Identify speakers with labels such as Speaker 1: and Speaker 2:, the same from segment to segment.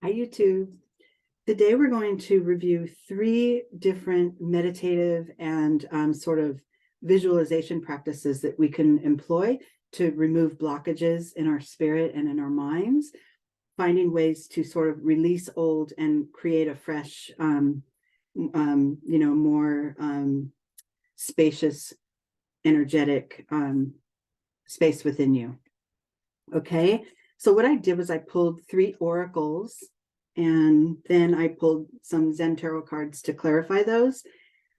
Speaker 1: Hi, YouTube. Today we're going to review 3 different meditative and sort of visualization practices that we can employ to remove blockages in our spirit and in our minds, finding ways to sort of release old and create a fresh, more spacious, energetic space within you. Okay, so what I did was I pulled 3 oracles, and then I pulled some Zen Tarot cards to clarify those.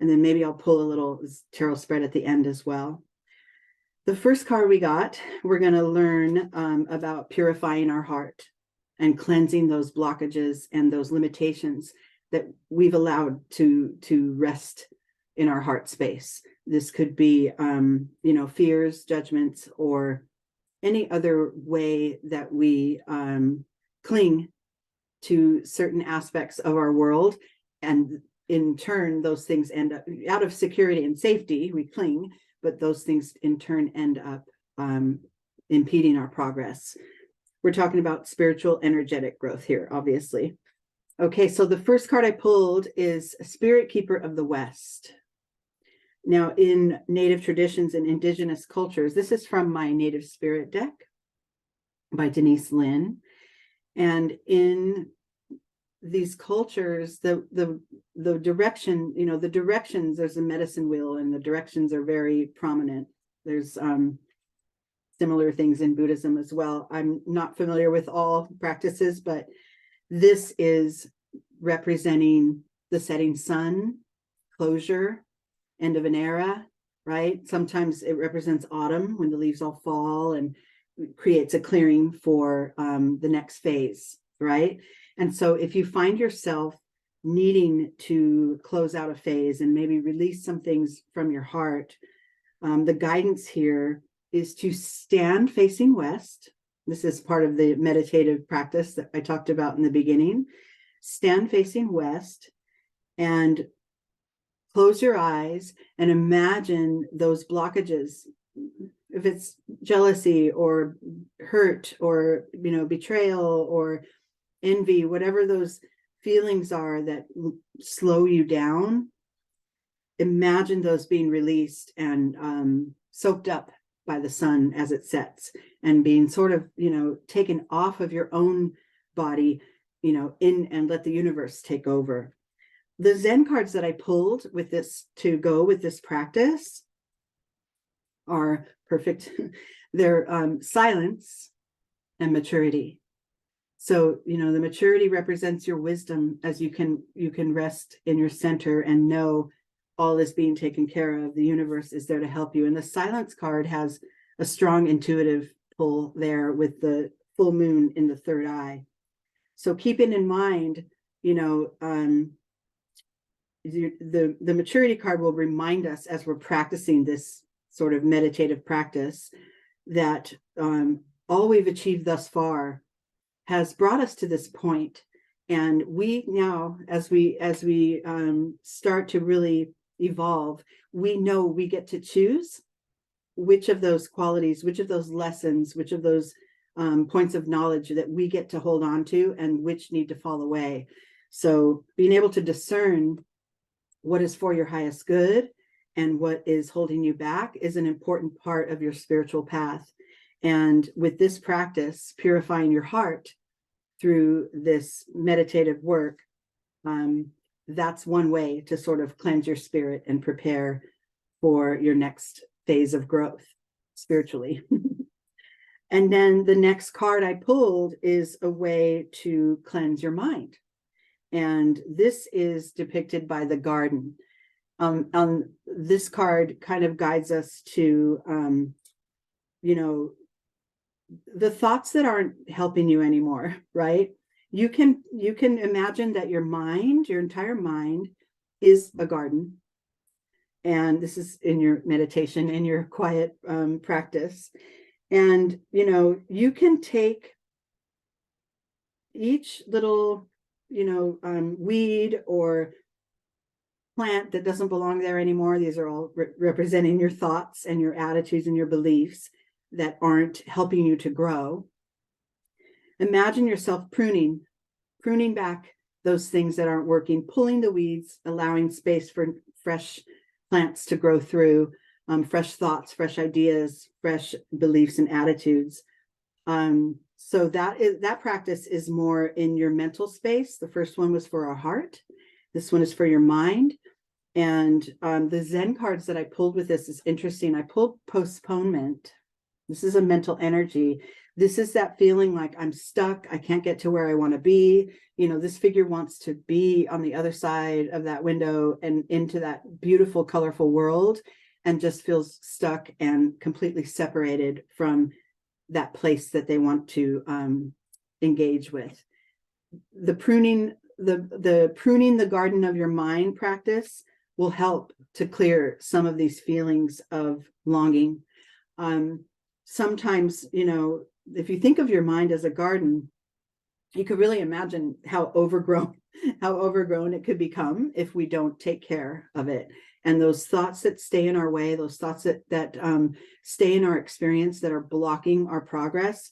Speaker 1: And then maybe I'll pull a little tarot spread at the end as well. The first card we got, we're going to learn about purifying our heart and cleansing those blockages and those limitations that we've allowed to rest in our heart space. This could be, fears, judgments, or any other way that we cling to certain aspects of our world, and in turn those things end up out of security and safety. We cling, but those things in turn end up impeding our progress. We're talking about spiritual energetic growth here, obviously. Okay, so the first card I pulled is Spirit Keeper of the West. Now, in Native traditions and indigenous cultures, this is from my Native Spirit deck by Denise, Linn. And in these cultures, the direction, the directions, there's a medicine wheel, and the directions are very prominent. There's similar things in Buddhism as well. I'm not familiar with all practices, but this is representing the setting sun, closure, end of an era, right? Sometimes it represents autumn when the leaves all fall and creates a clearing for the next phase, right? And so if you find yourself needing to close out a phase and maybe release some things from your heart, the guidance here is to stand facing west. This is part of the meditative practice that I talked about in the beginning. Stand facing west and close your eyes and imagine those blockages. If it's jealousy or hurt or, betrayal or envy, whatever those feelings are that slow you down, imagine those being released and soaked up by the sun as it sets, and being sort of, taken off of your own body, in, and let the universe take over. The Zen cards that I pulled with this to go with this practice are perfect. They're silence and maturity. So, the maturity represents your wisdom, as you can rest in your center and know all is being taken care of. The universe is there to help you. And the silence card has a strong intuitive pull there with the full moon in the third eye. So keeping in mind, the maturity card will remind us as we're practicing this sort of meditative practice that all we've achieved thus far has brought us to this point. And we now, as we start to really evolve, we know we get to choose which of those qualities, which of those lessons, which of those points of knowledge that we get to hold on to, and which need to fall away. So being able to discern what is for your highest good and what is holding you back is an important part of your spiritual path. And with this practice, purifying your heart through this meditative work, that's one way to sort of cleanse your spirit and prepare for your next phase of growth spiritually. And then the next card I pulled is a way to cleanse your mind. And this is depicted by the garden. This card kind of guides us to, the thoughts that aren't helping you anymore, right? You can imagine that your mind, your entire mind, is a garden. And this is in your meditation, in your quiet practice. And, you can take each little, weed or plant that doesn't belong there anymore. These are all representing your thoughts and your attitudes and your beliefs that aren't helping you to grow. Imagine yourself pruning pruning back those things that aren't working, pulling the weeds, allowing space for fresh plants to grow through, fresh thoughts, fresh ideas, fresh beliefs and attitudes. So that practice is more in your mental space. The first one was for our heart. This one is for your mind. And the Zen cards that I pulled with this is interesting. I pulled postponement. This is a mental energy. This is that feeling like I'm stuck. I can't get to where I want to be. You know, this figure wants to be on the other side of that window and into that beautiful, colorful world, and just feels stuck and completely separated from that place that they want to engage with. The pruning the garden of your mind practice will help to clear some of these feelings of longing. Sometimes, you know, if you think of your mind as a garden, you could really imagine how overgrown it could become if we don't take care of it. And those thoughts that stay in our way, those thoughts that stay in our experience that are blocking our progress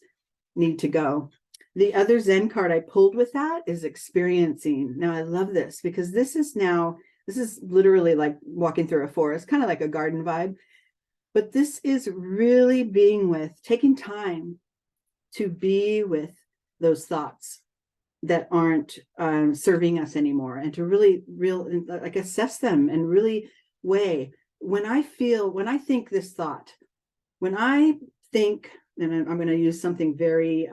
Speaker 1: need to go. The other Zen card I pulled with that is experiencing. Now, I love this because this is literally like walking through a forest, kind of like a garden vibe. But this is really taking time to be with those thoughts that aren't serving us anymore, and to really assess them and really weigh. When I think this thought, when I think, and I'm going to use something very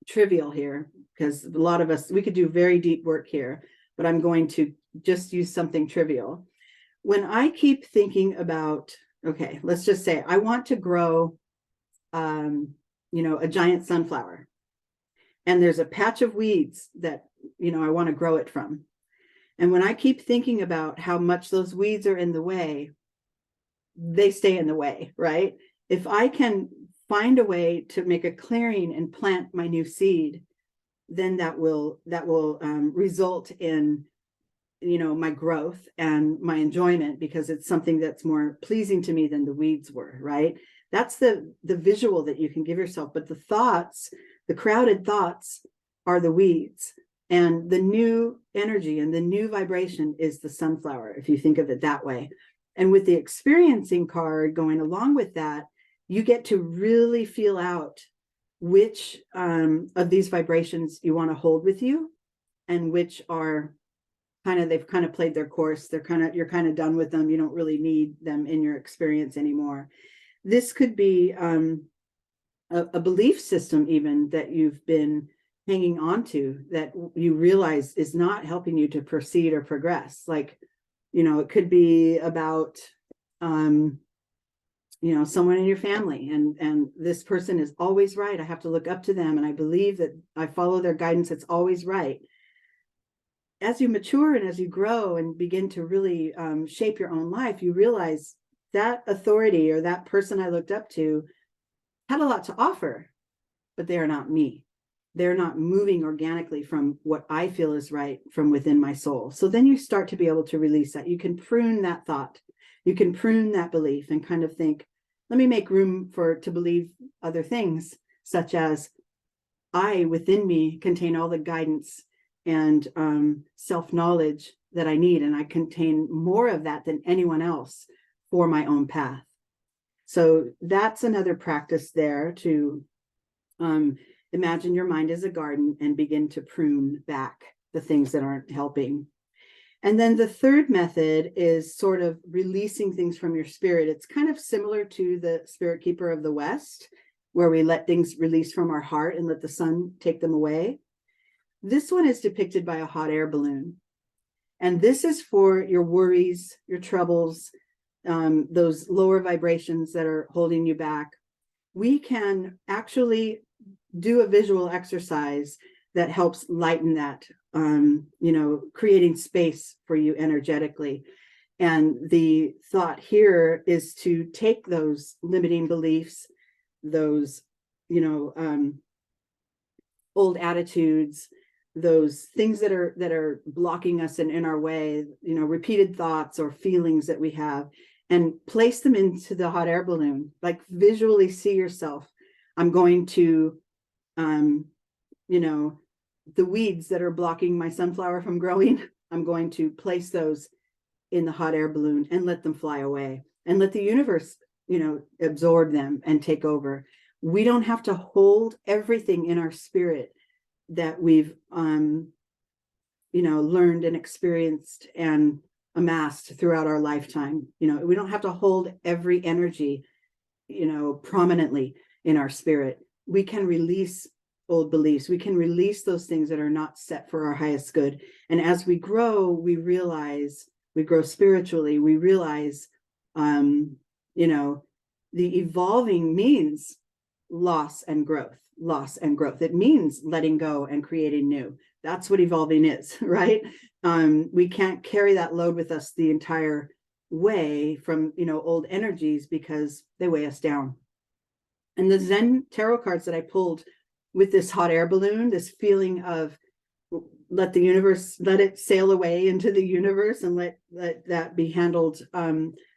Speaker 1: trivial here, because a lot of us, we could do very deep work here, but I'm going to just use something trivial. When I keep thinking about, okay, let's just say I want to grow, a giant sunflower, and there's a patch of weeds that, I want to grow it from. And when I keep thinking about how much those weeds are in the way, they stay in the way, right? If I can find a way to make a clearing and plant my new seed, then that will result in, my growth and my enjoyment, because it's something that's more pleasing to me than the weeds were, right? That's the visual that you can give yourself. But the thoughts, the crowded thoughts, are the weeds. And the new energy and the new vibration is the sunflower, if you think of it that way. And with the experiencing card going along with that, you get to really feel out which of these vibrations you want to hold with you, and which are they've played their course. You're kind of done with them. You don't really need them in your experience anymore. This could be a belief system even that you've been hanging on to, that you realize is not helping you to proceed or progress. Like, it could be about, someone in your family, and this person is always right. I have to look up to them, and I believe that I follow their guidance. It's always right. As you mature and as you grow and begin to really shape your own life, you realize that authority or that person I looked up to had a lot to offer, but they are not me. They're not moving organically from what I feel is right from within my soul. So then you start to be able to release that. You can prune that thought. You can prune that belief and kind of think, let me make room to believe other things, such as I within me contain all the guidance and self-knowledge that I need. And I contain more of that than anyone else for my own path. So that's another practice there, to imagine your mind as a garden and begin to prune back the things that aren't helping. And then the third method is sort of releasing things from your spirit. It's kind of similar to the Spirit Keeper of the West, where we let things release from our heart and let the sun take them away. This one is depicted by a hot air balloon. And this is for your worries, your troubles, those lower vibrations that are holding you back. We can actually do a visual exercise that helps lighten that, creating space for you energetically. And the thought here is to take those limiting beliefs, those, old attitudes, those things that are blocking us and in our way, repeated thoughts or feelings that we have, and place them into the hot air balloon. Like, visually see yourself. I'm going to, the weeds that are blocking my sunflower from growing, I'm going to place those in the hot air balloon and let them fly away and let the universe, absorb them and take over. We don't have to hold everything in our spirit that we've, learned and experienced and amassed throughout our lifetime. We don't have to hold every energy, prominently in our spirit. We can release old beliefs. We can release those things that are not set for our highest good. And as we grow, we grow spiritually. We realize, the evolving means loss and growth. It means letting go and creating new. That's what evolving is, right? We can't carry that load with us the entire way from, old energies, because they weigh us down. And the Zen Tarot cards that I pulled with this hot air balloon, this feeling of let it sail away into the universe and let that be handled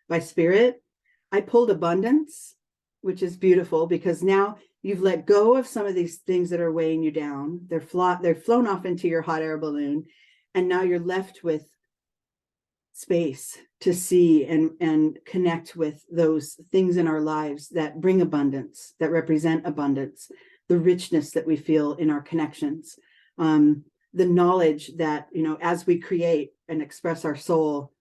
Speaker 1: by spirit. I pulled abundance, which is beautiful, because now you've let go of some of these things that are weighing you down. They're flown off into your hot air balloon, and now you're left with space to see and connect with those things in our lives that bring abundance, that represent abundance, the richness that we feel in our connections, the knowledge that, as we create and express our soul,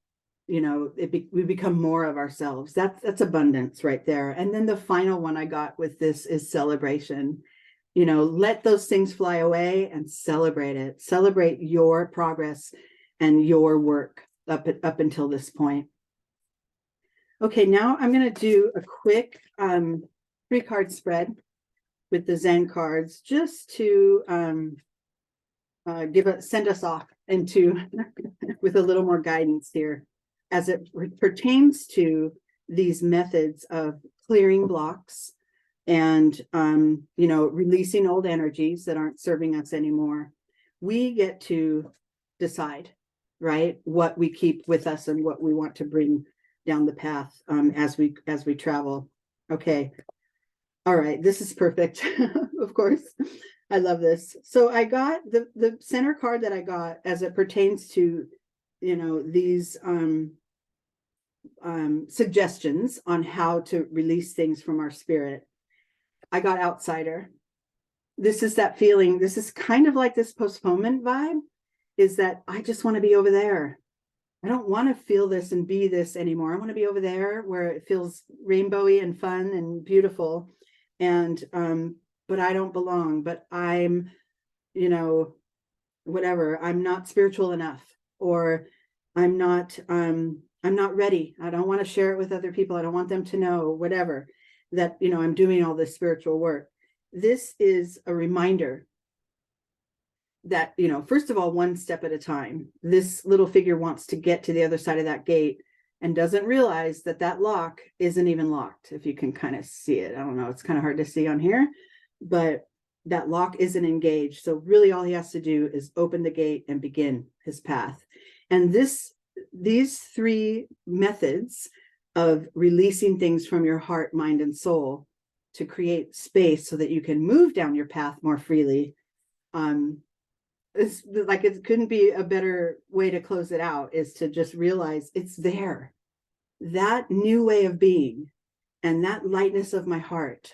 Speaker 1: we become more of ourselves. That's abundance right there. And then the final one I got with this is celebration. Let those things fly away and celebrate it. Celebrate your progress and your work up until this point. Okay, now I'm going to do a quick 3-card spread with the Zen cards, just to send us off into with a little more guidance here as it pertains to these methods of clearing blocks and releasing old energies that aren't serving us anymore. We get to decide, right, what we keep with us and what we want to bring down the path as we travel. Okay. All right, this is perfect. Of course, I love this. So I got the center card that I got as it pertains to, these suggestions on how to release things from our spirit. I got outsider. This is that feeling. This is kind of like this postponement vibe, is that I just want to be over there. I don't want to feel this and be this anymore. I want to be over there where it feels rainbowy and fun and beautiful. And but I don't belong, but I'm whatever, I'm not spiritual enough, or I'm not ready, I don't want to share it with other people, I don't want them to know, whatever, that I'm doing all this spiritual work. This is a reminder that first of all, one step at a time. This little figure wants to get to the other side of that gate and doesn't realize that lock isn't even locked. If you can kind of see it, I don't know, it's kind of hard to see on here, but that lock isn't engaged. So really all he has to do is open the gate and begin his path. And these 3 methods of releasing things from your heart, mind, and soul to create space so that you can move down your path more freely, it's like, it couldn't be a better way to close it out, is to just realize it's there. That new way of being and that lightness of my heart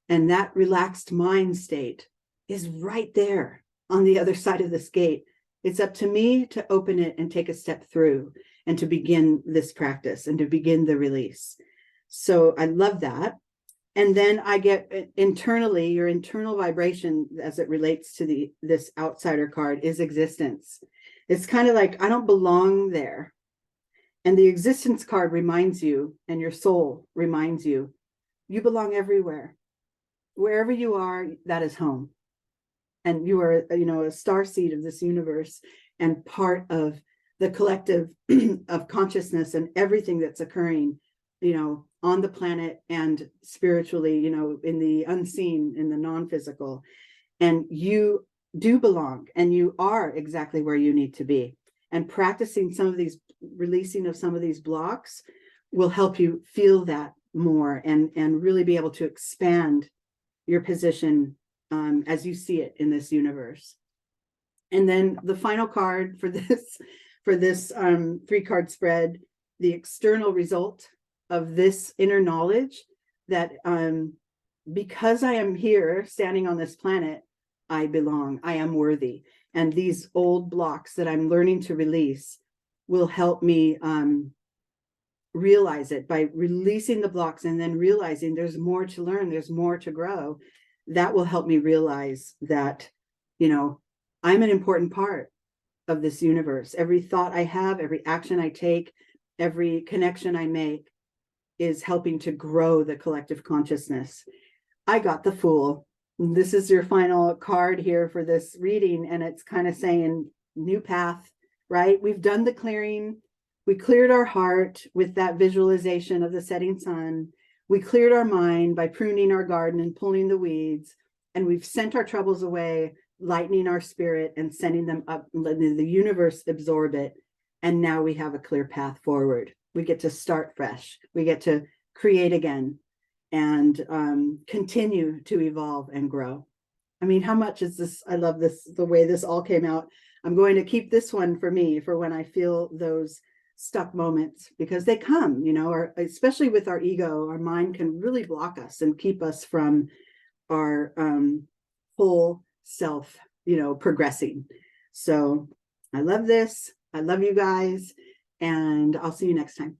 Speaker 1: and that relaxed mind state is right there on the other side of this gate. It's up to me to open it and take a step through and to begin this practice and to begin the release. So I love that. And then I get internally, your internal vibration as it relates to this outsider card is existence. It's kind of like, I don't belong there. And the existence card reminds you, and your soul reminds you, you belong everywhere. Wherever you are, that is home. And you are, a star seed of this universe and part of the collective of consciousness and everything that's occurring, on the planet and spiritually, in the unseen, in the non-physical. And you do belong, and you are exactly where you need to be. And practicing some of these, releasing of some of these blocks will help you feel that more and really be able to expand your position as you see it in this universe. And then the final card for this 3-card spread, the external result of this inner knowledge that because I am here standing on this planet, I belong, I am worthy. And these old blocks that I'm learning to release will help me realize it by releasing the blocks and then realizing there's more to learn, there's more to grow. That will help me realize that, you know, I'm an important part of this universe. Every thought I have, every action I take, every connection I make is helping to grow the collective consciousness. I got the Fool. This is your final card here for this reading, and it's kind of saying new path, right? We've done the clearing. We cleared our heart with that visualization of the setting sun. We cleared our mind by pruning our garden and pulling the weeds, and we've sent our troubles away, lightening our spirit and sending them up, letting the universe absorb it. And now we have a clear path forward. We get to start fresh. We get to create again and continue to evolve and grow. I mean, how much is this? I love this, the way this all came out. I'm going to keep this one for me for when I feel those stuck moments, because they come, you know, or especially with our ego, our mind can really block us and keep us from our whole self, you know, progressing. So I love this. I love you guys, and I'll see you next time.